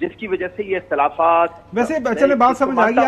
جس کی وجہ سے یہ اختلافات. ویسے چلے بات سمجھ آ گئی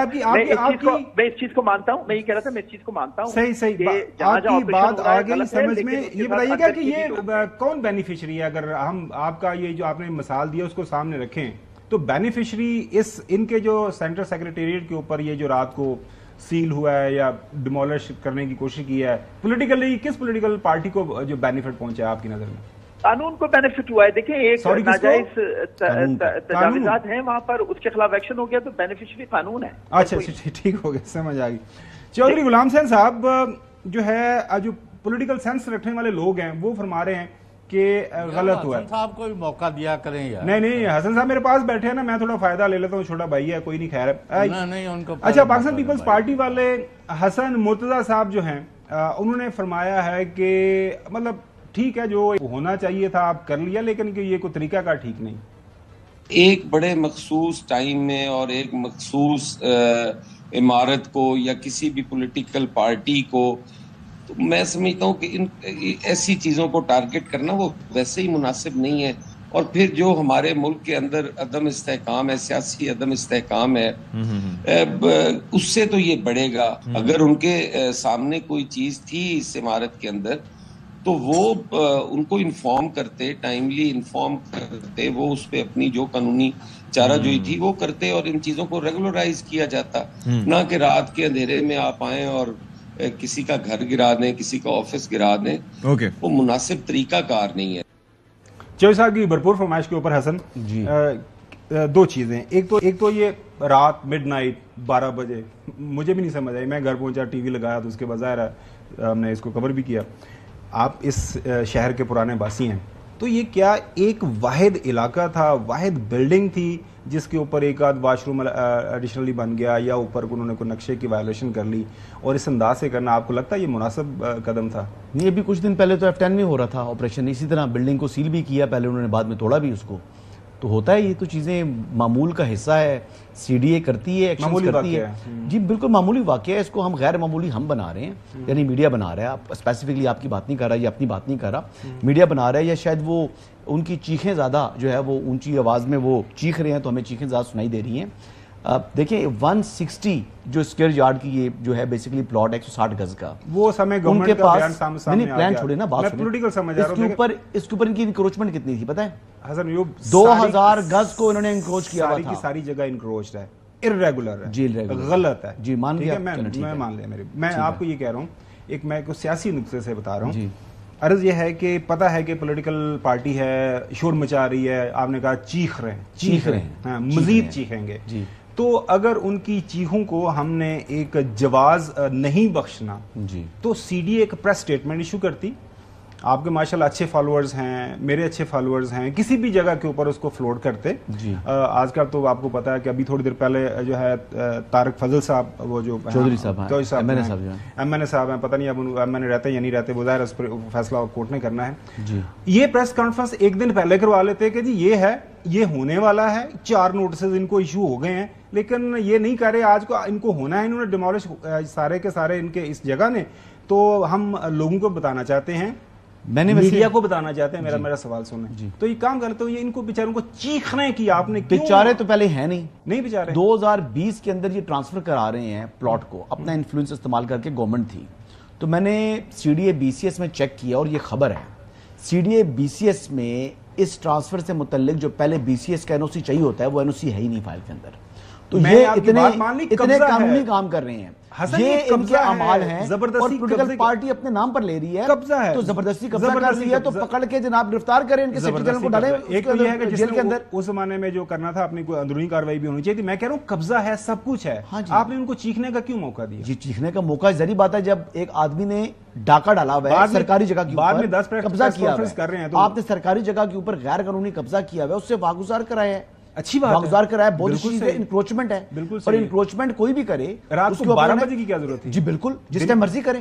آپ کی. میں اس چیز کو مانتا ہوں, میں یہ کہہ رہا تھا میں اس چیز کو مانتا ہوں. صحیح آپ کی بات آ گئی سمجھ میں. یہ بتائیے گا کہ یہ کون بینیفیشری ہے؟ اگر ہم آپ کا یہ جو آپ نے مثال دیا اس کو سامنے رکھیں تو بینیفیشری ان کے جو سینٹرل سیکریٹریٹ کے اوپر یہ جو رات کو سیل ہوا ہے یا ڈیمولش کرنے کی کوشش کی ہے, پولیٹیکلی کس پولیٹیکل پارٹی کو جو بینیفٹ پہنچا ہے آپ کی نظر میں؟ قانون کو بینیفٹ ہوا ہے. دیکھیں ایک ناجائز تجاوزات ہیں وہاں پر, اس کے خلاف ایکشن ہو گیا تو بینیفیشری قانون ہے. اچھا ٹھیک ہو گیا, سمجھ آ گئی. چودھری غلام حسین صاحب جو ہے جو پولیٹیکل سینس رکھنے والے لوگ ہیں وہ فرما رہے ہیں کہ غلط ہوا ہے. حسن صاحب کو بھی موقع دیا کریں یار. نہیں حسن صاحب میرے پاس بیٹھے ہیں نا, میں تھوڑا فائدہ لے لیتا ہوں, چھوٹا بھائی ہے کوئی نہیں, خیر ہے. نہیں ان کو اچھا, پاکستان پیپلز پارٹی والے حسن مرتضیٰ صاحب جو ہیں انہوں نے فرمایا ہے کہ مطلب ٹھیک ہے جو ہونا چاہیے تھا آپ کر لیا, لیکن کہ یہ کوئی طریقہ کا ٹھیک نہیں. ایک بڑے مخصوص ٹائم میں اور ایک مخصوص عمارت کو یا کسی بھی پولیٹیکل پارٹی کو, تو میں سمجھتا ہوں کہ ایسی چیزوں کو ٹارگٹ کرنا وہ ویسے ہی مناسب نہیں ہے. اور پھر جو ہمارے ملک کے اندر عدم استحکام ہے, سیاسی عدم استحکام ہے, اس سے تو یہ بڑھے گا. اگر ان کے سامنے کوئی چیز تھی اس عمارت کے اندر تو وہ ان کو انفارم کرتے, ٹائملی انفارم کرتے, وہ اس پہ اپنی جو قانونی چارہ جوئی تھی وہ کرتے اور ان چیزوں کو ریگولرائز کیا جاتا, نہ کہ رات کے اندھیرے میں آپ آئیں اور کسی کا گھر گرا دیں, کسی کا آفس گرا دیں. وہ مناسب طریقہ کار نہیں ہے. چوہدری صاحب کی بھرپور فرمائش کے اوپر حسن جی دو چیزیں. ایک تو یہ رات مڈ نائٹ 12 بجے مجھے بھی نہیں سمجھ آئی, میں گھر پہنچا ٹی وی لگایا تو اس کے بظاہر ہم نے اس کو کور بھی کیا. آپ اس شہر کے پرانے باسی ہیں تو یہ کیا ایک واحد علاقہ تھا, واحد بلڈنگ تھی جس کے اوپر ایک آدھ واش روم ایڈیشنلی بن گیا, یا اوپر انہوں نے کوئی نقشے کی وائلیشن کر لی, اور اس انداز سے کرنا آپ کو لگتا ہے یہ مناسب قدم تھا؟ نہیں, ابھی کچھ دن پہلے تو F10 میں ہو رہا تھا آپریشن, اسی طرح بلڈنگ کو سیل بھی کیا پہلے انہوں نے, بعد میں توڑا بھی اس کو. تو ہوتا ہے, یہ تو چیزیں معمول کا حصہ ہے, سی ڈی اے کرتی ہے, ایکشنز کرتی ہے. جی بالکل معمولی واقعہ ہے, اس کو ہم غیر معمولی ہم بنا رہے ہیں, یعنی میڈیا بنا رہا ہے. آپ اسپیسیفکلی آپ کی بات نہیں کر رہا یا اپنی بات نہیں کر رہا, میڈیا بنا رہا ہے, یا شاید وہ ان کی چیخیں زیادہ جو ہے وہ اونچی آواز میں وہ چیخ رہے ہیں تو ہمیں چیخیں زیادہ سنائی دے رہی ہیں. دیکھیں 160 جو اسکوائر یارڈ کی یہ جو ہے بیسیکلی پلاٹ 160 گز کا, وہ سمے گورنمنٹ کا بیان سامنے نہیں پلان چھوڑے نا, بات پولیٹیکل سمجھ رہا ہوں. اس کے اوپر ان کی انکروچمنٹ کتنی تھی پتہ ہے حسن؟ 2000 گز کو انہوں نے انکروچ کیا ہوا تھا. ساری جگہ انکروچ ہے, ارریگولر ہے, جی غلط ہے. جی مان لیا, میں مان لیا. میں آپ کو یہ کہہ رہا ہوں, ایک میں کو سیاسی نقطے سے بتا رہا ہوں. عرض یہ ہے کہ پتہ ہے کہ پولیٹیکل پارٹی ہے, شور مچا رہی ہے, آپ نے کہا چیخ رہے ہیں, مزید چیخیں گے. تو اگر ان کی چیخوں کو ہم نے ایک جواز نہیں بخشنا تو سی ڈی اے ایک پریس سٹیٹمنٹ ایشو کرتی. آپ کے ماشاءاللہ اچھے فالوورز ہیں, میرے اچھے فالوورز ہیں, کسی بھی جگہ کے اوپر اس کو فلوٹ کرتے. آج کل تو آپ کو پتا ہے کہ ابھی تھوڑی دیر پہلے جو ہے طارق فضل صاحب, وہ جو چودھری صاحب ایم این اے صاحب ہیں, پتہ نہیں اب ایم این اے رہتے یا نہیں رہتے, وہ ظاہر اس پر فیصلہ کورٹ نے کرنا ہے. یہ پریس کانفرنس ایک دن پہلے کروا لیتے کہ جی یہ ہے, یہ ہونے والا ہے, 4 نوٹسز ان کو ایشو ہو گئے ہیں, لیکن یہ نہیں کہہ رہے آج کو ان کو ہونا ہے, انہوں نے ڈیمولش سارے کے سارے ان کے اس جگہ نے. تو ہم لوگوں کو بتانا چاہتے ہیں, میڈیا کو بتانا چاہتے ہیں, میرا سوال سنیں. تو یہ کام کرتے ہو, یہ ان کو بیچاروں کو چیخنے کی آپ نے بیچارے تو پہلے ہیں نہیں بیچارے. 2020 کے اندر یہ ٹرانسفر کرا رہے ہیں پلاٹ کو, اپنا انفلوئنس استعمال کر کے, گورنمنٹ تھی. تو میں نے C D A B C S میں چیک کیا اور یہ خبر ہے, C D A B C S میں اس ٹرانسفر سے متعلق جو پہلے بی سی ایس کا این او سی چاہیے ہوتا ہے وہ این او سی ہے ہی نہیں فائل کے اندر. تو یہ اتنے قانونی کام کر رہے ہیں, یہ ان کے اعمال ہیں, اور پولیٹیکل پارٹی اپنے نام پر لے رہی ہے, تو زبردستی قبضہ کر رہی ہے, تو پکڑ کے جناب گرفتار کریں, ان کے سیکرٹری کو ڈالیں جیل کے اندر. اس زمانے میں جو کرنا تھا اپنی کوئی اندرونی کارروائی بھی ہونی چاہیے تھی. میں کہہ رہا ہوں قبضہ ہے, سب کچھ ہے, آپ نے ان کو چیخنے کا کیوں موقع دیا؟ جی چیخنے کا موقع ظاہری بات ہے, جب ایک آدمی نے ڈاکہ ڈالا ہوا ہے سرکاری جگہ کے اوپر, قبضہ کیا ہوا ہے, آپ نے سرکاری جگہ کے اوپر غیر قانونی قبضہ کیا ہوا ہے, اس سے واگزار کرایا ہے, اچھی بات واگزار کرایا, بہت چیز ہے, انکروچمنٹ ہے. اور انکروچمنٹ کوئی بھی کرے, رات کو 12 بجے کی کیا ضرورت تھی؟ جی بالکل, جس ٹائم مرضی کریں,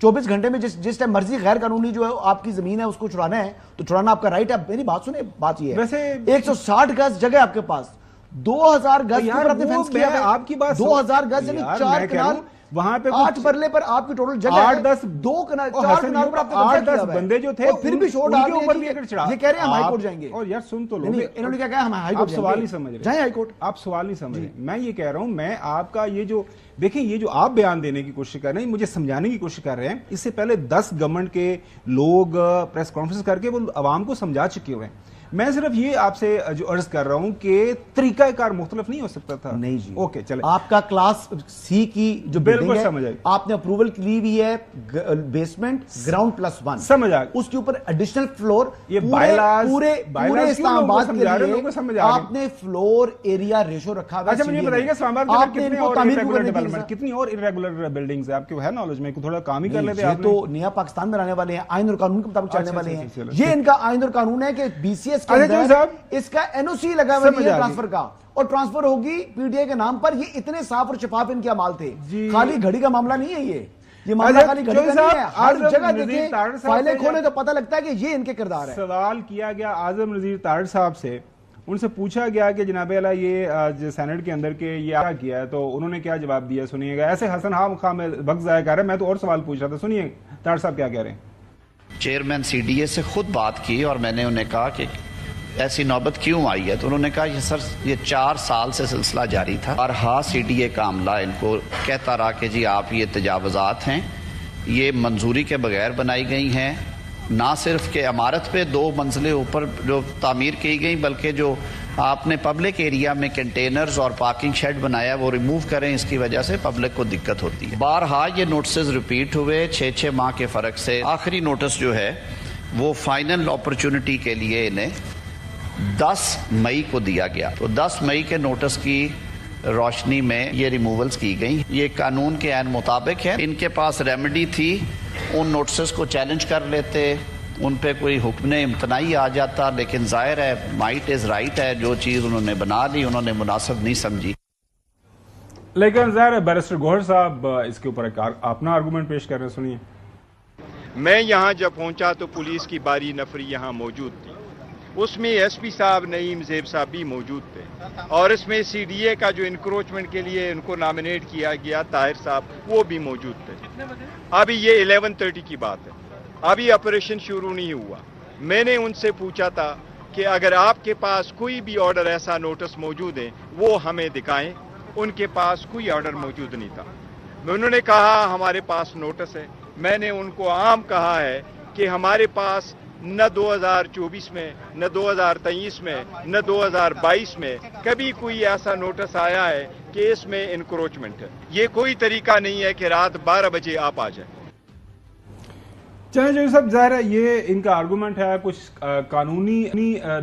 24 گھنٹے میں جس ٹائم مرضی غیر قانونی جو ہے آپ کی زمین ہے اس کو چھڑانا ہے تو چھڑانا آپ کا رائٹ ہے. میری بات سنیں, بات یہ ہے 160 گز جگہ آپ کے پاس, 2000 گز کے اوپر آپ نے فینس کیا ہے, 2000 گز یعنی 4 کنال وہاں پہ 8 مرلے پر آپ کی ٹوٹل جگہ 8-10 4 کنال پر آپ نے 8-10 بندے جو تھے پھر بھی شور ڈال اوپر بھی اگر چڑھا یہ کہہ رہے ہیں ہم ہائی کورٹ جائیں گے. اور یار سن تو لو, انہوں نے کیا کہا ہم ہائی کورٹ سوال نہیں سمجھ رہے, جائیں ہائی کورٹ. آپ سوال نہیں سمجھ رہے. میں یہ کہہ رہا ہوں, میں آپ کا یہ جو دیکھیں یہ جو آپ بیان دینے کی کوشش کر رہے ہیں, مجھے سمجھانے کی کوشش کر رہے ہیں, اس سے پہلے 10 گورنمنٹ کے لوگ پریس کانفرنس کر کے وہ عوام کو سمجھا چکے ہوئے ہیں. میں صرف یہ آپ سے جو عرض کر رہا ہوں کہ طریقہ کار مختلف نہیں ہو سکتا تھا. نہیں جی, اوکے چلیں. آپ کا کلاس سی کی جو بالکل سمجھ آئی, آپ نے اپروول لی ہوئی ہے بیسمنٹ گراؤنڈ +1 سمجھ آ, اس کے اوپر ایڈیشنل فلور. یہ پورے اسلام آباد کے لیے آپ نے فلور ایریا ریشو رکھا ہوا ہے. اچھا مجھے بتائیے کہ اسلام آباد میں کتنی اور irregular buildings ہیں آپ کے ہے نالج میں, تھوڑا کام ہی کر لیتے ہیں. یہ تو نیا پاکستان میں آنے والے ہیں, آئین اور قانون کے مطابق چلنے والے ہیں. یہ ان کا آئین اور قانون ہے کہ BCS اس کا NOC لگا ہوا ہے ٹرانسفر کا, اور ٹرانسفر ہوگی PTI کے نام پر. یہ اتنے صاف اور شفاف ان کے اعمال تھے, خالی گھڑی کا معاملہ نہیں ہے. یہ معاملہ خالی گھڑی کا نہیں ہے, ہر جگہ دیکھیں فائلیں کھولیں تو پتہ لگتا ہے کہ یہ ان کے کردار ہے. سوال کیا گیا اعظم نذیر تارڑ صاحب سے, ان سے پوچھا گیا کہ جناب اعلیٰ یہ سینٹ کے اندر کے یہ کیا ہے, تو انہوں نے کیا جواب دیا سنیے گا. ایسے حسن خواہ میں وقت ضائع کر رہے ہیں, میں تو اور سوال پوچھ رہا تھا, سنیے تارڑ صاحب کیا کہہ رہے ہیں. چیئرمین CDA سے خود بات کی اور میں نے انہیں کہا کہ ایسی نوبت کیوں آئی ہے, تو انہوں نے کہا یہ سر یہ 4 سال سے سلسلہ جاری تھا, اور CDA کا عملہ ان کو کہتا رہا کہ جی آپ یہ تجاوزات ہیں, یہ منظوری کے بغیر بنائی گئی ہیں. نہ صرف کہ عمارت پہ 2 منزلیں اوپر جو تعمیر کی گئی, بلکہ جو آپ نے پبلک ایریا میں کنٹینرز اور پارکنگ شیڈ بنایا وہ ریموو کریں, اس کی وجہ سے پبلک کو دقت ہوتی ہے. بارہا یہ نوٹسز ریپیٹ ہوئے 6 ماہ کے فرق سے. آخری نوٹس جو ہے وہ فائنل اپرچونٹی کے لیے انہیں 10 مئی کو دیا گیا, تو 10 مئی کے نوٹس کی روشنی میں یہ ریموولز کی گئی. یہ قانون کے عین مطابق ہے. ان کے پاس ریمیڈی تھی, ان نوٹسز کو چیلنج کر لیتے, ان پہ کوئی حکم امتناعی آ جاتا, لیکن ظاہر ہے مائٹ از رائٹ ہے, جو چیز انہوں نے بنا لی انہوں نے مناسب نہیں سمجھی. لیکن ظاہر ہے بیرسٹر گوہر صاحب اس کے اوپر ایک اپنا آرگومنٹ پیش کر رہے ہیں, سنیے. میں یہاں جب پہنچا تو پولیس کی باری نفری یہاں موجود تھی, اس میں SP صاحب نعیم زیب صاحب بھی موجود تھے, اور اس میں CDA کا جو انکروچمنٹ کے لیے ان کو نامنیٹ کیا گیا طاہر صاحب وہ بھی موجود تھے. ابھی یہ 11:30 کی بات ہے, ابھی آپریشن شروع نہیں ہوا. میں نے ان سے پوچھا تھا کہ اگر آپ کے پاس کوئی بھی آرڈر ایسا نوٹس موجود ہے وہ ہمیں دکھائیں. ان کے پاس کوئی آرڈر موجود نہیں تھا. انہوں نے کہا ہمارے پاس نوٹس ہے. میں نے ان کو عام کہا ہے کہ ہمارے پاس نہ 2024 میں, نہ 2023 میں, نہ 2022 میں کبھی کوئی ایسا نوٹس آیا ہے کہ اس میں انکروچمنٹ ہے. یہ کوئی طریقہ نہیں ہے کہ رات 12 بجے آپ آ جائیں. چلیں جو سب ظاہر ہے یہ ان کا آرگومنٹ ہے, کچھ قانونی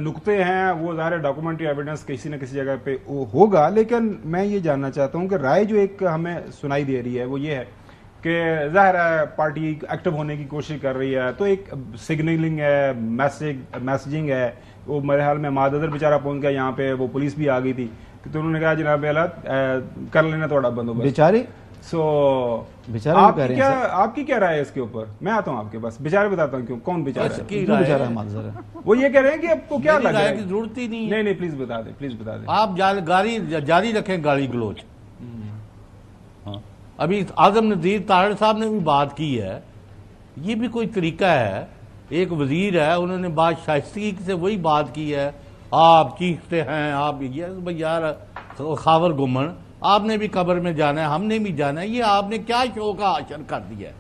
نقطے ہیں, وہ ظاہر ہے ڈاکومنٹری ایویڈنس کسی نہ کسی جگہ پہ ہوگا. لیکن میں یہ جاننا چاہتا ہوں کہ رائے جو ایک ہمیں سنائی دے رہی ہے وہ یہ ہے کہ ظاہر ہے پارٹی ایکٹیو ہونے کی کوشش کر رہی ہے, تو ایک سگنلنگ ہے, میسیجنگ ہے. وہ میرے حال میں مادر بیچارہ پہنچ گیا یہاں پہ, وہ پولیس بھی آ گئی تھی, تو انہوں نے کہا جناب اعلیٰ کر لینا تھوڑا بندوبست. بیچارے سو آپ کی کیا رائے ہے اس کے اوپر؟ میں آتا ہوں آپ کے پاس, بیچارے بتاتا ہوں کیوں, کون بیچارہ ہے. وہ یہ کہہ رہے ہیں کہ آپ کو کیا لگ رہا ہے, ضرورت ہی نہیں. نہیں پلیز بتا دیں, پلیز بتا دیں. آپ جاری رکھیں گالی گلوچ. ابھی اعظم نذیر تارڑ صاحب نے بھی بات کی ہے, یہ بھی کوئی طریقہ ہے. ایک وزیر ہے, انہوں نے بات شائستگی سے وہی بات کی ہے, آپ چیختے ہیں, آپ یار خاور گمن, آپ نے بھی قبر میں جانا ہے, ہم نے بھی جانا ہے. یہ آپ نے کیا شو کا حشر کر دیا ہے.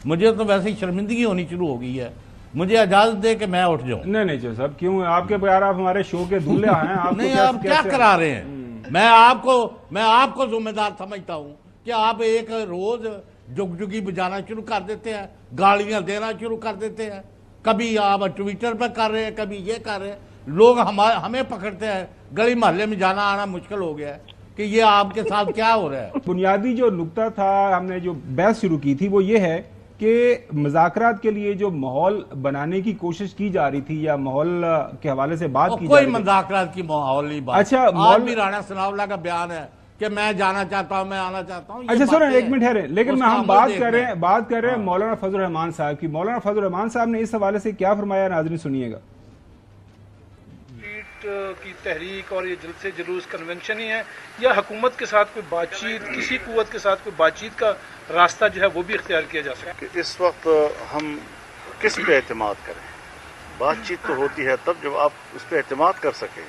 مجھے تو ویسے ہی شرمندگی ہونی شروع ہو گئی ہے. مجھے اجازت دے کہ میں اٹھ جاؤں. نہیں صاحب, کیوں آپ کے پیار, آپ ہمارے شو کے دولے ہیں. نہیں, آپ کیا کرا رہے ہیں. میں آپ کو ذمہ دار سمجھتا ہوں کہ آپ ایک روز جگجگی بجانا شروع کر دیتے ہیں, گالیاں دینا شروع کر دیتے ہیں. کبھی آپ ٹویٹر پہ کر رہے ہیں, کبھی یہ کر رہے ہیں. لوگ ہمیں پکڑتے ہیں, گلی محلے میں جانا آنا مشکل ہو گیا ہے کہ یہ آپ کے ساتھ کیا ہو رہا ہے. بنیادی جو نقطہ تھا, ہم نے جو بحث شروع کی تھی وہ یہ ہے کہ مذاکرات کے لیے جو ماحول بنانے کی کوشش کی جا رہی تھی, یا ماحول کے حوالے سے بات کی جا رہی تھی. کوئی مذاکرات کی ماحول نہیں بات. اچھا, آج بھی رانا ثناء اللہ کا بیان ہے کہ میں جانا چاہتا ہوں, میں آنا چاہتا ہوں. اچھا سنیں, ایک منٹ ہے, لیکن ہم بات کر رہے ہیں مولانا فضل الرحمان صاحب کی. مولانا فضل الرحمان صاحب نے اس حوالے سے کیا فرمایا, ناظرین سنیے گا. کی تحریک اور یہ جلسے جلوس کنونشن ہی ہے، یا حکومت کے ساتھ کوئی بات چیت، کسی قوت کے ساتھ کوئی بات چیت کا راستہ جو ہے وہ بھی اختیار کیا جا سکتا ہے؟ اس وقت ہم کس پہ اعتماد کریں؟ بات چیت تو ہوتی ہے تب جب آپ اس پہ اعتماد کر سکیں،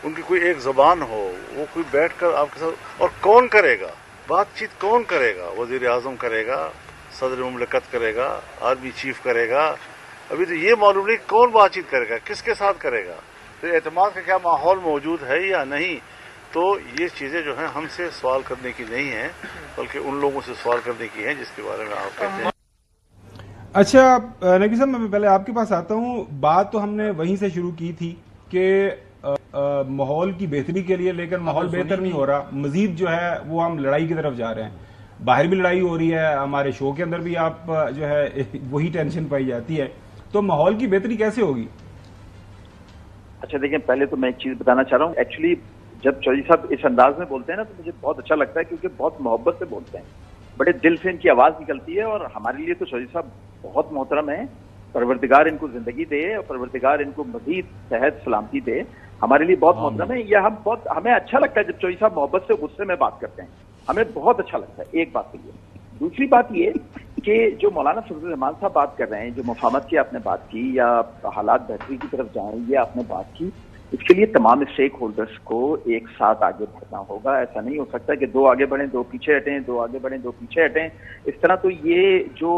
ان کی کوئی ایک زبان ہو، وہ کوئی بیٹھ کر آپ کے ساتھ، اور کون کرے گا بات چیت؟ کون کرے گا؟ وزیر اعظم کرے گا، صدر مملکت کرے گا، آرمی چیف کرے گا؟ ابھی تو یہ معلوم نہیں کون بات چیت کرے گا، کس کے ساتھ کرے گا، تو اعتماد کا کیا ماحول موجود ہے یا نہیں؟ تو یہ چیزیں جو ہیں ہم سے سوال کرنے کی نہیں ہیں، بلکہ ان لوگوں سے سوال کرنے کی ہیں جس کے بارے میں آپ کہتے ہیں۔ اچھا نقوی صاحب، میں پہلے آپ کے پاس آتا ہوں. بات تو ہم نے وہیں سے شروع کی تھی کہ ماحول کی بہتری کے لیے، لیکن ماحول بہتر نہیں ہو رہا، مزید جو ہے وہ ہم لڑائی کی طرف جا رہے ہیں. باہر بھی لڑائی ہو رہی ہے، ہمارے شو کے اندر بھی آپ جو ہے وہی ٹینشن پائی جاتی ہے. تو ماحول کی بہتری کیسے ہوگی؟ اچھا دیکھیں، پہلے تو میں ایک چیز بتانا چاہ رہا ہوں. ایکچولی جب چودھری صاحب اس انداز میں بولتے ہیں نا تو مجھے بہت اچھا لگتا ہے، کیونکہ بہت محبت سے بولتے ہیں، بڑے دل سے ان کی آواز نکلتی ہے. اور ہمارے لیے تو چودھری صاحب بہت محترم ہیں، پروردگار ان کو زندگی دے اور پروردگار ان کو مزید صحت سلامتی دے. ہمارے لیے بہت محترم ہے. یہ ہمیں اچھا لگتا ہے جب چودھری صاحب محبت سے غصے میں بات کرتے ہیں، ہمیں بہت اچھا لگتا ہے. ایک بات تو یہ. دوسری بات یہ کہ جو مولانا فضل الرحمان صاحب بات کر رہے ہیں، جو مفاہمت کی آپ نے بات کی یا حالات بہتری کی طرف جائیں یہ آپ نے بات کی، اس کے لیے تمام اسٹیک ہولڈرز کو ایک ساتھ آگے بڑھنا ہوگا. ایسا نہیں ہو سکتا کہ دو آگے بڑھیں دو پیچھے ہٹیں، دو آگے بڑھیں دو پیچھے ہٹیں. اس طرح تو یہ جو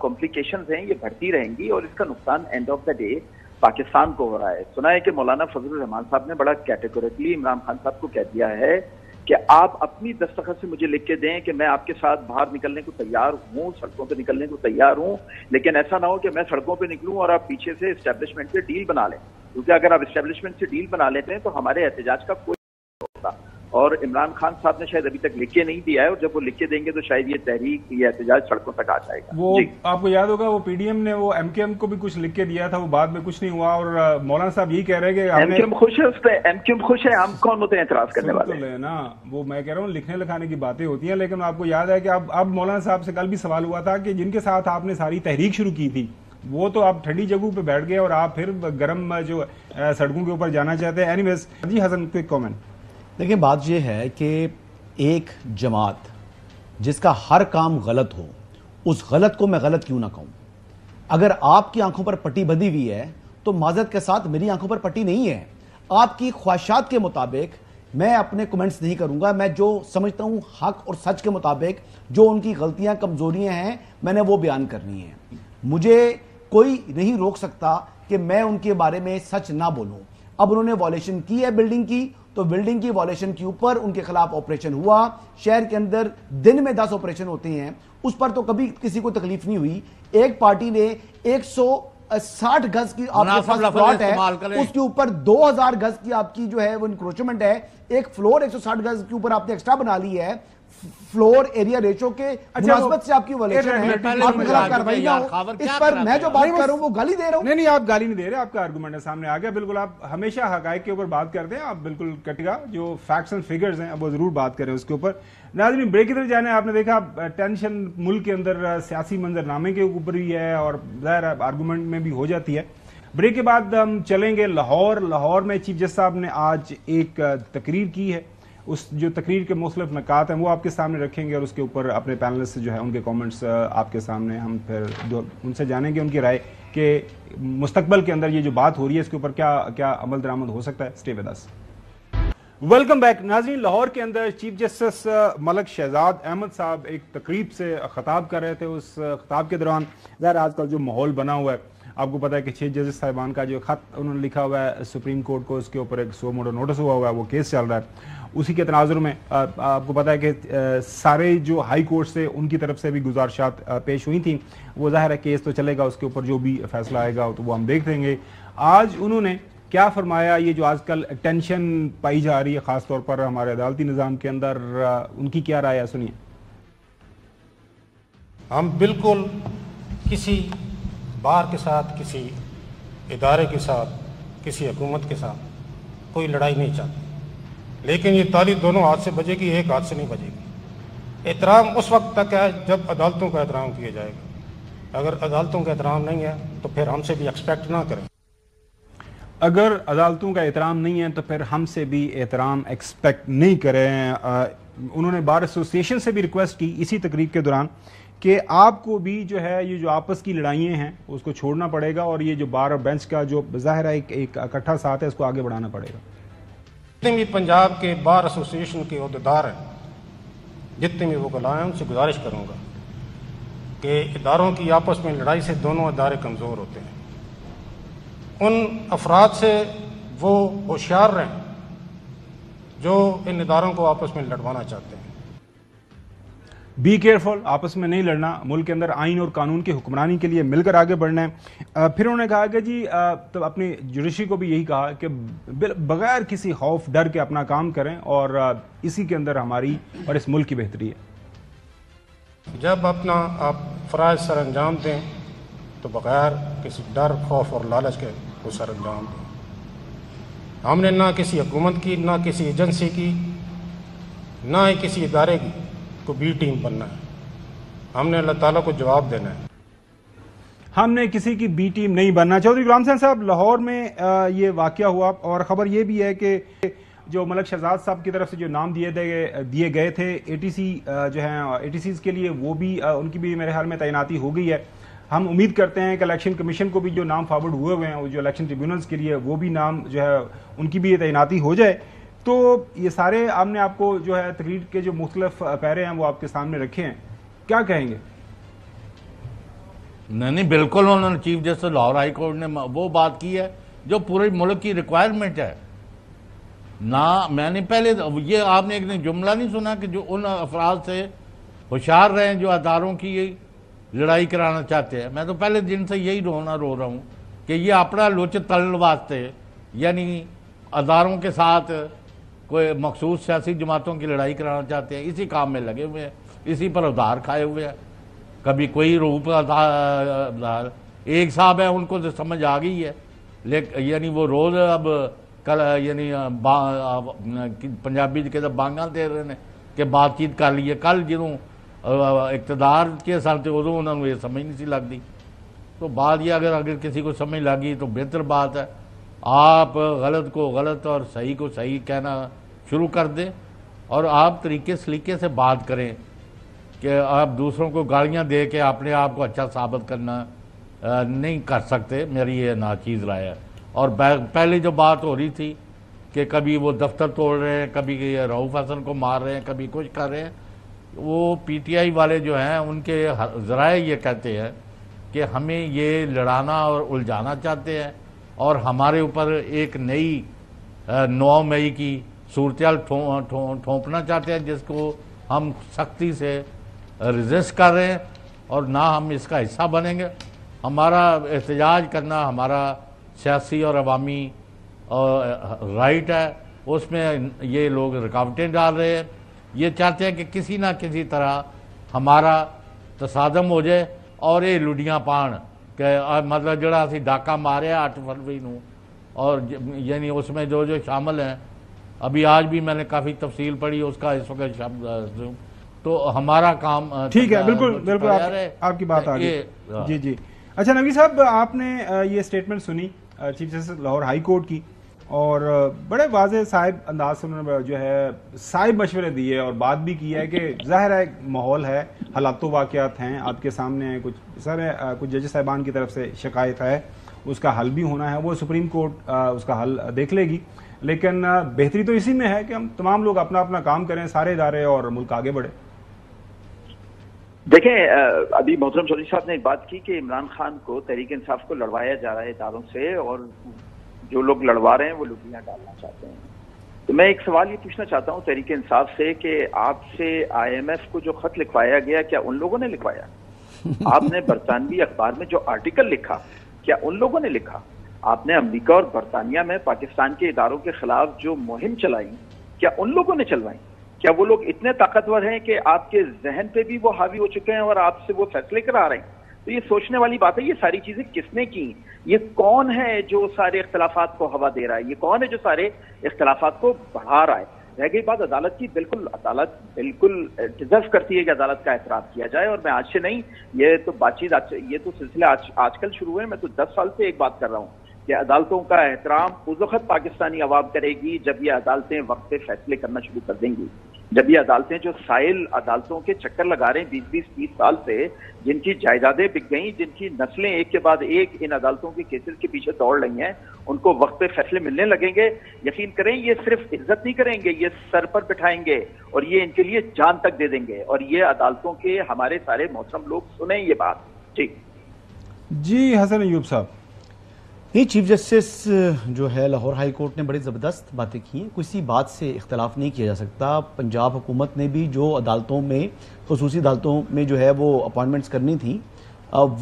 کمپلیکیشنز ہیں یہ بڑھتی رہیں گی اور اس کا نقصان and of the day Pakistan کو ہو رہا ہے. سنا ہے کہ مولانا فضل الرحمان صاحب نے بڑا کیٹیگوریکلی عمران خان صاحب کو کہہ دیا ہے کہ آپ اپنی دستخط سے مجھے لکھ کے دیں کہ میں آپ کے ساتھ باہر نکلنے کو تیار ہوں، سڑکوں پہ نکلنے کو تیار ہوں، لیکن ایسا نہ ہو کہ میں سڑکوں پہ نکلوں اور آپ پیچھے سے اسٹیبلشمنٹ سے ڈیل بنا لیں. کیونکہ اگر آپ اسٹیبلشمنٹ سے ڈیل بنا لیتے ہیں تو ہمارے احتجاج کا کوئی نہیں ہوتا. اور عمران خان صاحب نے شاید ابھی تک لکھ کے نہیں دیا ہے، اور جب وہ لکھ کے دیں گے تو شاید یہ تحریک یہ احتجاج سڑکوں تک آ جائے گا. وہ آپ کو یاد ہوگا وہ پی ڈی ایم نے وہ ایم کے ایم کو بھی کچھ لکھ کے دیا تھا، وہ بعد میں کچھ نہیں ہوا. اور مولانا صاحب یہی کہہ رہے ہیں کہ ایم کے ایم خوش ہے، اس پہ ایم کے ایم خوش ہے، ہم کون ہوتے ہیں اعتراض کرنے والے نا. وہ میں کہہ رہا ہوں لکھنے لکھانے کی باتیں ہوتی ہیں، لیکن آپ کو یاد ہے کہ اب مولانا صاحب سے کل بھی سوال ہوا تھا کہ جن کے ساتھ آپ نے ساری تحریک شروع کی تھی وہ تو آپ ٹھنڈی جگہوں پہ بیٹھ گئے اور آپ پھر گرم جو سڑکوں کے اوپر جانا چاہتے ہیں. اینی ویز جی حسن کوئی کامنٹ. دیکھیں بات یہ ہے کہ ایک جماعت جس کا ہر کام غلط ہو، اس غلط کو میں غلط کیوں نہ کہوں؟ اگر آپ کی آنکھوں پر پٹی بندھی ہوئی ہے تو معذرت کے ساتھ میری آنکھوں پر پٹی نہیں ہے. آپ کی خواہشات کے مطابق میں اپنے کمنٹس نہیں کروں گا. میں جو سمجھتا ہوں حق اور سچ کے مطابق جو ان کی غلطیاں کمزوریاں ہیں میں نے وہ بیان کرنی ہیں. مجھے کوئی نہیں روک سکتا کہ میں ان کے بارے میں سچ نہ بولوں. اب انہوں نے وائلیشن کی ہے بلڈنگ کی، تو بلڈنگ کی وائلیشن کے اوپر ان کے خلاف آپریشن ہوا. شہر کے اندر دن میں 10 آپریشن ہوتے ہیں، اس پر تو کبھی کسی کو تکلیف نہیں ہوئی. ایک پارٹی نے 160 گز کی آپ کے پاس پلاٹ ہے، اس کے اوپر 2000 گز کی آپ کی جو ہے وہ انکروچمنٹ ہے. ایک فلور 160 گز کے اوپر آپ نے ایکسٹرا بنا لی ہے. فلور ایریا ریشو کے مناسبت سے آپ کی وائلیشن ہے، آپ کے خلاف کارروائی نہ ہو. اس پر میں جو بات کر رہا ہوں وہ گالی دے رہا ہوں. نہیں آپ گالی نہیں دے رہے، آپ کا آرگومنٹ سامنے آ گیا. بالکل آپ ہمیشہ حقائق کے اوپر بات کرتے ہیں، آپ بالکل کٹ گا جو فیکٹس اینڈ فگرز ہیں اب وہ ضرور بات کریں اس کے اوپر. ناظرین بریک کی طرف جانے آپ نے دیکھا ٹینشن ملک کے اندر سیاسی منظرنامے کے اوپر بھی ہے اور ظاہر آرگومنٹ میں بھی ہو جاتی ہے. بریک کے بعد ہم چلیں گے لاہور میں چیف جسٹس صاحب نے آج ایک تقریر کی ہے. اس جو تقریر کے مختلف نکات ہیں وہ آپ کے سامنے رکھیں گے اور اس کے اوپر اپنے پینلسٹ جو ہے ان کے کامنٹس آپ کے سامنے ہم پھر ان سے جانیں گے ان کی رائے کہ مستقبل کے اندر یہ جو بات ہو رہی ہے اس کے اوپر کیا عمل درآمد ہو سکتا ہے. Stay with us. Welcome back. ناظرین لاہور کے اندر چیف جسٹس ملک شہزاد احمد صاحب ایک تقریب سے خطاب کر رہے تھے. اس خطاب کے دوران ظاہر آج کل جو ماحول بنا ہوا ہے آپ کو پتا ہے کہ 6 ججز صاحبان کا جو خط انہوں نے لکھا ہوا ہے سپریم کورٹ کو، اس کے اوپر ایک سو موڈو نوٹس ہوا ہوا ہے، وہ کیس چل رہا ہے. اسی کے تناظر میں آپ کو پتا ہے کہ سارے جو ہائی کورٹ سے ان کی طرف سے بھی گزارشات پیش ہوئی تھیں. وہ ظاہر ہے کیس تو چلے گا، اس کے اوپر جو بھی فیصلہ آئے گا تو وہ ہم دیکھ لیں گے. آج انہوں نے کیا فرمایا، یہ جو آج کل ٹینشن پائی جا رہی ہے خاص طور پر ہمارے عدالتی نظام کے اندر، ان کی کیا رائے ہے سنیے. ہم بالکل کسی بار کے ساتھ، کسی ادارے کے ساتھ، کسی حکومت کے ساتھ کوئی لڑائی نہیں چاہتے، لیکن یہ تالی دونوں ہاتھ سے بجے گی، ایک ہاتھ سے نہیں بجے گی. احترام اس وقت تک ہے جب عدالتوں کا احترام کیا جائے گا. اگر عدالتوں کا احترام نہیں ہے تو پھر ہم سے بھی ایکسپیکٹ نہ کریں. اگر عدالتوں کا احترام نہیں ہے تو پھر ہم سے بھی احترام ایکسپیکٹ نہیں کریں. انہوں نے بار ایسوسیشن سے بھی ریکویسٹ کی اسی تقریب کے دوران کہ آپ کو بھی جو ہے یہ جو آپس کی لڑائیاں ہیں اس کو چھوڑنا پڑے گا اور یہ جو بار اور بینچ کا جو ظاہر ہے ایک اکٹھا ساتھ ہے اس کو آگے بڑھانا پڑے گا. جتنے بھی پنجاب کے بار ایسوسیشن کے عہدیدار ہیں، جتنے بھی وکلاء ہیں، ان سے گزارش کروں گا کہ اداروں کی آپس میں لڑائی سے دونوں ادارے کمزور ہوتے ہیں. ان افراد سے وہ ہوشیار رہیں جو ان اداروں کو آپس میں لڑوانا چاہتے ہیں. بی کیئرفل، آپس میں نہیں لڑنا، ملک کے اندر آئین اور قانون کی حکمرانی کے لیے مل کر آگے بڑھنا ہے. پھر انہوں نے کہا کہ جی تو اپنی جوڈیشری کو بھی یہی کہا کہ بغیر کسی خوف ڈر کے اپنا کام کریں اور اسی کے اندر ہماری اور اس ملک کی بہتری ہے. جب اپنا آپ فرائض سر انجام دیں تو بغیر کسی ڈر، خوف اور لالچ کے وہ سر انجام دیں. ہم نے نہ کسی حکومت کی، نہ کسی ایجنسی کی، نہ ہی کسی ادارے کی کو بی ٹیم بننا ہے. ہم نے اللہ تعالیٰ کو جواب دینا ہے. ہم نے کسی کی بی ٹیم نہیں بننا. چودھری غلام حسین صاحب، لاہور میں یہ واقعہ ہوا اور خبر یہ بھی ہے کہ جو ملک شہزاد صاحب کی طرف سے جو نام دیے گئے تھے اے ٹی سی جو ہیں اے ٹی سیز کے لیے، وہ بھی ان کی بھی میرے خیال میں تعیناتی ہو گئی ہے. ہم امید کرتے ہیں کہ الیکشن کمیشن کو بھی جو نام فارورڈ ہوئے ہیں جو الیکشن ٹریبیونلز کے لیے، وہ بھی نام جو ہے ان کی بھی تعیناتی ہو جائے. تو یہ سارے ہم نے آپ کو جو ہے تقریر کے جو مختلف پیرے ہیں وہ آپ کے سامنے رکھے ہیں، کیا کہیں گے؟ نہیں بالکل، انہوں نے chief justice Lahore high court نے وہ بات کی ہے جو پورے ملک کی ریکوائرمنٹ ہے. نہ میں نے پہلے یہ آپ نے ایک جملہ نہیں سنا کہ جو ان افراد سے ہوشیار رہیں جو اداروں کی لڑائی کرانا چاہتے ہیں. میں تو پہلے دن سے یہی رو رہا ہوں کہ یہ اپنا لوچ تلن واسطے، یعنی اداروں کے ساتھ کوئی مخصوص سیاسی جماعتوں کی لڑائی کرانا چاہتے ہیں، اسی کام میں لگے ہوئے ہیں، اسی پر ادھار کھائے ہوئے ہیں. کبھی کوئی روپ ادھار، ایک صاحب ہے ان کو تو سمجھ آ گئی ہے، یعنی وہ روز اب کل یعنی پنجابی کے بانگاں دے رہے ہیں کہ بات چیت کر لیے. کل جنہوں اقتدار کے ساتھ ادو انہوں نے یہ سمجھ نہیں سی لگتی. تو بات یہ اگر کسی کو سمجھ لگی تو بہتر بات ہے. آپ غلط کو غلط اور صحیح کو صحیح کہنا شروع کر دیں اور آپ طریقے سلیقے سے بات کریں کہ آپ دوسروں کو گالیاں دے کے اپنے آپ کو اچھا ثابت کرنا نہیں کر سکتے. میری یہ ناچیز رائے ہے. اور پہلے جو بات ہو رہی تھی کہ کبھی وہ دفتر توڑ رہے ہیں، کبھی رؤوف حسن کو مار رہے ہیں، کبھی کچھ کر رہے ہیں، وہ پی ٹی آئی والے جو ہیں ان کے ذرائع یہ کہتے ہیں کہ ہمیں یہ لڑانا اور الجھانا چاہتے ہیں اور ہمارے اوپر ایک نئی 9 مئی کی صورتحال ٹھونپنا چاہتے ہیں جس کو ہم سختی سے ریزسٹ کر رہے ہیں اور نہ ہم اس کا حصہ بنیں گے. ہمارا احتجاج کرنا ہمارا سیاسی اور عوامی رائٹ ہے، اس میں یہ لوگ رکاوٹیں ڈال رہے ہیں. یہ چاہتے ہیں کہ کسی نہ کسی طرح ہمارا تصادم ہو جائے اور یہ لڈیاں پان کہ مطلب جڑا اسی ڈاکہ مارے 8 فروری نو، اور یعنی اس میں جو شامل ہیں، ابھی آج بھی میں نے کافی تفصیل پڑھی اس کا اس وقت شبد، تو ہمارا کام ٹھیک ہے. بالکل آپ کی بات آ گئی. جی اچھا نبی صاحب، آپ نے یہ اسٹیٹمنٹ سنی chief justice Lahore high court کی اور بڑے واضح صاحب انداز سے انہوں نے جو ہے صاحب مشورے دیے اور بات بھی کی ہے کہ ظاہر ہے ماحول ہے، حالات و واقعات ہیں آپ کے سامنے ہیں، کچھ ججز صاحبان کی طرف سے شکایت ہے، اس کا حل بھی ہونا ہے، وہ سپریم کورٹ اس کا حل دیکھ لے گی. لیکن بہتری تو اسی میں ہے کہ ہم تمام لوگ اپنا اپنا کام کریں، سارے ادارے، اور ملک آگے بڑھے. دیکھیں، ابھی محترم چودھری صاحب نے ایک بات کی کہ عمران خان کو، تحریک انصاف کو لڑوایا جا رہا ہے اداروں سے، اور جو لوگ لڑوا رہے ہیں وہ لڈیاں ڈالنا چاہتے ہیں. تو میں ایک سوال یہ پوچھنا چاہتا ہوں تحریک انصاف سے کہ آپ سے آئی ایم ایف کو جو خط لکھوایا گیا، کیا ان لوگوں نے لکھوایا؟ آپ نے برطانوی اخبار میں جو آرٹیکل لکھا، کیا ان لوگوں نے لکھا؟ آپ نے امریکہ اور برطانیہ میں پاکستان کے اداروں کے خلاف جو مہم چلائی، کیا ان لوگوں نے چلوائی؟ کیا وہ لوگ اتنے طاقتور ہیں کہ آپ کے ذہن پہ بھی وہ حاوی ہو چکے ہیں اور آپ سے وہ فیصلے کرا رہے ہیں؟ تو یہ سوچنے والی بات ہے، یہ ساری چیزیں کس نے کی؟ یہ کون ہے جو سارے اختلافات کو ہوا دے رہا ہے؟ یہ کون ہے جو سارے اختلافات کو بڑھا رہا ہے؟ رہ گئی بات عدالت کی، عدالت بالکل ڈیزرو کرتی ہے کہ عدالت کا احترام کیا جائے. اور میں آج سے نہیں، یہ تو بات چیت، یہ تو سلسلہ آج کل شروع ہے. میں تو 10 سال سے ایک بات کر رہا ہوں کہ عدالتوں کا احترام اس وقت پاکستانی عوام کرے گی جب یہ عدالتیں وقت پہ فیصلے کرنا شروع کر دیں گی. جب یہ عدالتیں جو سائل عدالتوں کے چکر لگا رہے ہیں 20-30 سال سے، جن کی جائیدادیں بک گئیں، جن کی نسلیں ایک کے بعد ایک ان عدالتوں کے کیسز کے پیچھے دوڑ رہی ہیں، ان کو وقت پہ فیصلے ملنے لگیں گے. یقین کریں یہ صرف عزت نہیں کریں گے، یہ سر پر بٹھائیں گے اور یہ ان کے لیے جان تک دے دیں گے. اور یہ عدالتوں کے ہمارے سارے محترم لوگ سنیں یہ بات. جی حسن ایوب صاحب. یہ چیف جسٹس جو ہے لاہور ہائی کورٹ نے بڑی زبردست باتیں کی ہیں، کسی بات سے اختلاف نہیں کیا جا سکتا. پنجاب حکومت نے بھی جو عدالتوں میں، خصوصی عدالتوں میں جو ہے وہ اپوائنٹمنٹس کرنی تھی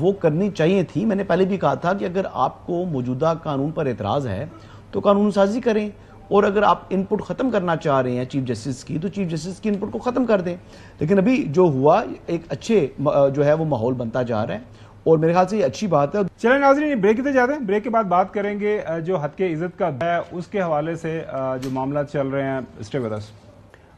وہ کرنی چاہیے تھی. میں نے پہلے بھی کہا تھا کہ اگر آپ کو موجودہ قانون پر اعتراض ہے تو قانون سازی کریں، اور اگر آپ ان پٹ ختم کرنا چاہ رہے ہیں چیف جسٹس کی تو چیف جسٹس کی ان پٹ کو ختم کر دیں. لیکن ابھی جو ہوا ایک اچھے جو ہے وہ ماحول بنتا جا رہا ہے اور میرے خیال سے یہ اچھی بات ہے. چلیں ناظرین بریک کی طرف جاتے ہیں. بریک کے بعد بات کریں گے جو حد کے عزت کا ہے اس کے حوالے سے جو معاملات چل رہے ہیں. Stay with us.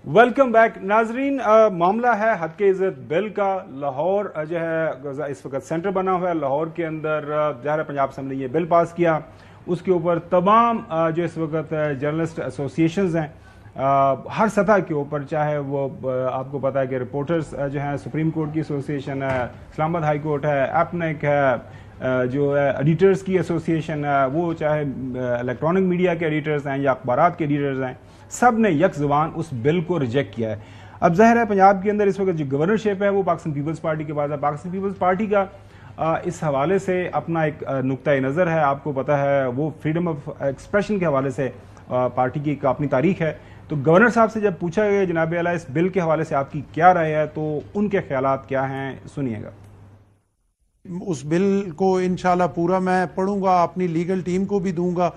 Welcome back ناظرین. معاملہ ہے حد کے عزت بل کا. لاہور جو ہے اس وقت سینٹر بنا ہوا ہے. لاہور کے اندر ظاہر پنجاب اسمبلی نے یہ بل پاس کیا. اس کے اوپر تمام جو اس وقت جرنلسٹ ایسوسیشنز ہیں ہر سطح کے اوپر، چاہے وہ آپ کو پتا ہے کہ رپورٹرز جو ہیں، سپریم کورٹ کی ایسوسیشن ہے، اسلام آباد ہائی کورٹ ہے، ایپنیک ہے، جو ہے ایڈیٹرز کی ایسوسیشن ہے، وہ چاہے الیکٹرانک میڈیا کے ایڈیٹرز ہیں یا اخبارات کے ایڈیٹرز ہیں، سب نے یک زبان اس بل کو ریجیکٹ کیا ہے. اب ظاہر ہے پنجاب کے اندر اس وقت جو گورنرشپ ہے وہ پاکستان پیپلز پارٹی کے پاس ہے. پاکستان پیپلز پارٹی کا اس حوالے سے اپنا ایک نقطۂ نظر ہے. آپ کو پتا ہے وہ فریڈم آف ایکسپریشن کے حوالے سے پارٹی کی ایک اپنی تاریخ ہے. تو گورنر صاحب سے جب پوچھا گیا جناب اعلیٰ اس بل کے حوالے سے آپ کی کیا رائے ہے تو ان کے خیالات کیا ہیں، سنیے گا. اس بل کو انشاءاللہ پورا میں پڑھوں گا، اپنی لیگل ٹیم کو بھی دوں گا،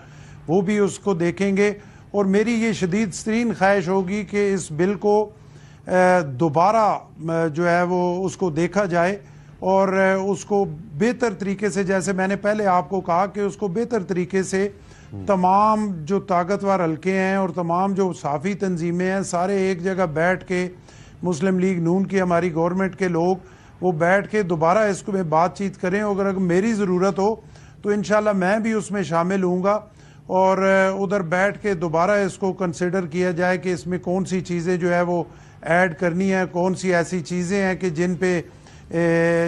وہ بھی اس کو دیکھیں گے. اور میری یہ شدید ترین خواہش ہوگی کہ اس بل کو دوبارہ جو ہے وہ اس کو دیکھا جائے اور اس کو بہتر طریقے سے، جیسے میں نے پہلے آپ کو کہا کہ اس کو بہتر طریقے سے تمام جو طاقتور حلقے ہیں اور تمام جو صحافی تنظیمیں ہیں سارے ایک جگہ بیٹھ کے، مسلم لیگ نون کی ہماری گورنمنٹ کے لوگ وہ بیٹھ کے دوبارہ اس کو میں بات چیت کریں. اگر میری ضرورت ہو تو انشاءاللہ میں بھی اس میں شامل ہوں گا اور ادھر بیٹھ کے دوبارہ اس کو کنسیڈر کیا جائے کہ اس میں کون سی چیزیں جو ہے وہ ایڈ کرنی ہے، کون سی ایسی چیزیں ہیں کہ جن پہ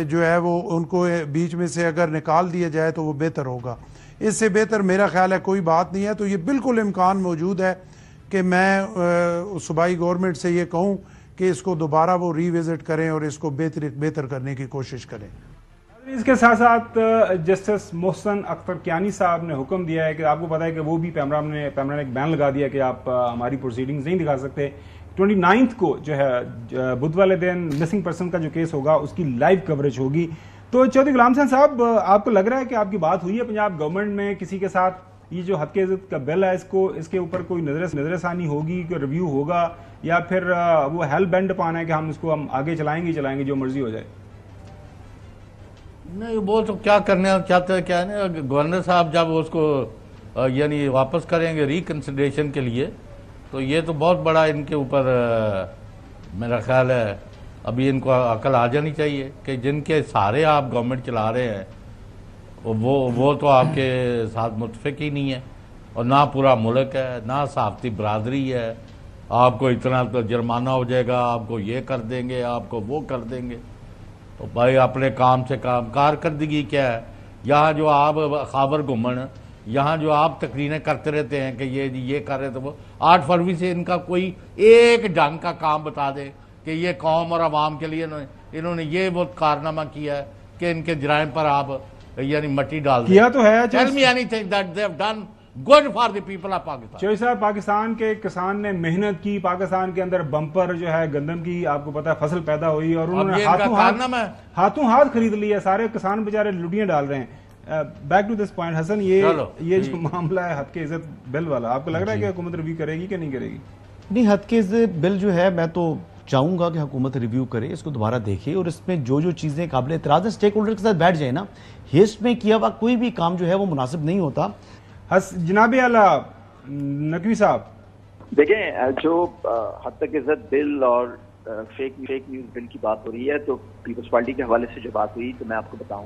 جو ہے وہ ان کو بیچ میں سے اگر نکال دیا جائے تو وہ بہتر ہوگا. اس سے بہتر میرا خیال ہے کوئی بات نہیں ہے. تو یہ بالکل امکان موجود ہے کہ میں صوبائی گورنمنٹ سے یہ کہوں کہ اس کو دوبارہ وہ ری وزٹ کریں اور اس کو بہتر کرنے کی کوشش کریں. اس کے ساتھ ساتھ جسٹس محسن اختر کیانی صاحب نے حکم دیا ہے کہ آپ کو پتا ہے کہ وہ بھی پیمرا نے ایک بین لگا دیا کہ آپ ہماری پروسیڈنگز نہیں دکھا سکتے. 29 کو جو ہے بدھ والے دن مسنگ پرسن کا جو کیس ہوگا اس کی لائیو کوریج ہوگی. تو چودھری غلام حسین صاحب آپ کو لگ رہا ہے کہ آپ کی بات ہوئی ہے پنجاب گورنمنٹ میں کسی کے ساتھ یہ جو حد کے عزت کا بل ہے اس کے اوپر کوئی نظر ثانی ہوگی، کوئی ریویو ہوگا، یا پھر وہ ہیل بینڈ پانا ہے کہ ہم اس کو آگے چلائیں گے جو مرضی ہو جائے؟ نہیں وہ تو کیا کرنے چاہتے ہیں کیا نہیں. گورنر صاحب جب اس کو یعنی واپس کریں گے ریکنسیڈریشن کے لیے تو یہ تو بہت بڑا ان کے اوپر میرا خیال ہے ابھی ان کو عقل آ جانی چاہیے کہ جن کے سارے آپ گورنمنٹ چلا رہے ہیں وہ تو آپ کے ساتھ متفق ہی نہیں ہے، اور نہ پورا ملک ہے، نہ صحافتی برادری ہے. آپ کو اتنا تو جرمانہ ہو جائے گا، آپ کو یہ کر دیں گے، آپ کو وہ کر دیں گے. تو بھائی اپنے کام سے کام، کارکردگی کیا ہے؟ یہاں جو آپ خابر گھومن، یہاں جو آپ تقریریں کرتے رہتے ہیں کہ یہ کر رہے تھے وہ 8 فروری سے ان کا کوئی ایک ڈھنگ کا کام بتا دے کہ یہ قوم اور عوام کے لیے انہوں نے یہ وہ کارنامہ کیا ہے کہ ان کے جرائم پر آپ یعنی مٹی ڈال دیں. کیا تو ہے. Tell me anything that they have done good for the people of Pakistan. Chaudhry صاحب پاکستان کے کسان نے محنت کی، پاکستان کے اندر بمپر جو ہے گندم کی آپ کو پتا ہے فصل پیدا ہوئی اور انہوں نے ہاتھوں ہاتھ خرید لیا. سارے کسان بیچارے لٹیاں ڈال رہے ہیں. بیک ٹو دس پوائنٹ حسن، یہ جو معاملہ ہے حد کے عزت بل والا، آپ کو لگ رہا ہے کہ حکومت ریویو کرے گی کہ نہیں کرے گی؟ نہیں، حد کے عزت بل جو ہے میں تو چاہوں گا کہ حکومت ریویو کرے، اس کو دوبارہ دیکھے اور اس میں جو چیزیں قابل اعتراض ہیں اسٹیک ہولڈر کے ساتھ بیٹھ جائے نا. ہیسٹ میں کیا ہوا کوئی بھی کام جو ہے وہ مناسب نہیں ہوتا. جناب اعلیٰ نقوی صاحب دیکھیں، جو حد تک عزت بل اور فیک نیوز بل کی بات ہو رہی ہے تو پیپلز پارٹی کے حوالے سے جو بات ہوئی تو میں آپ کو بتاؤں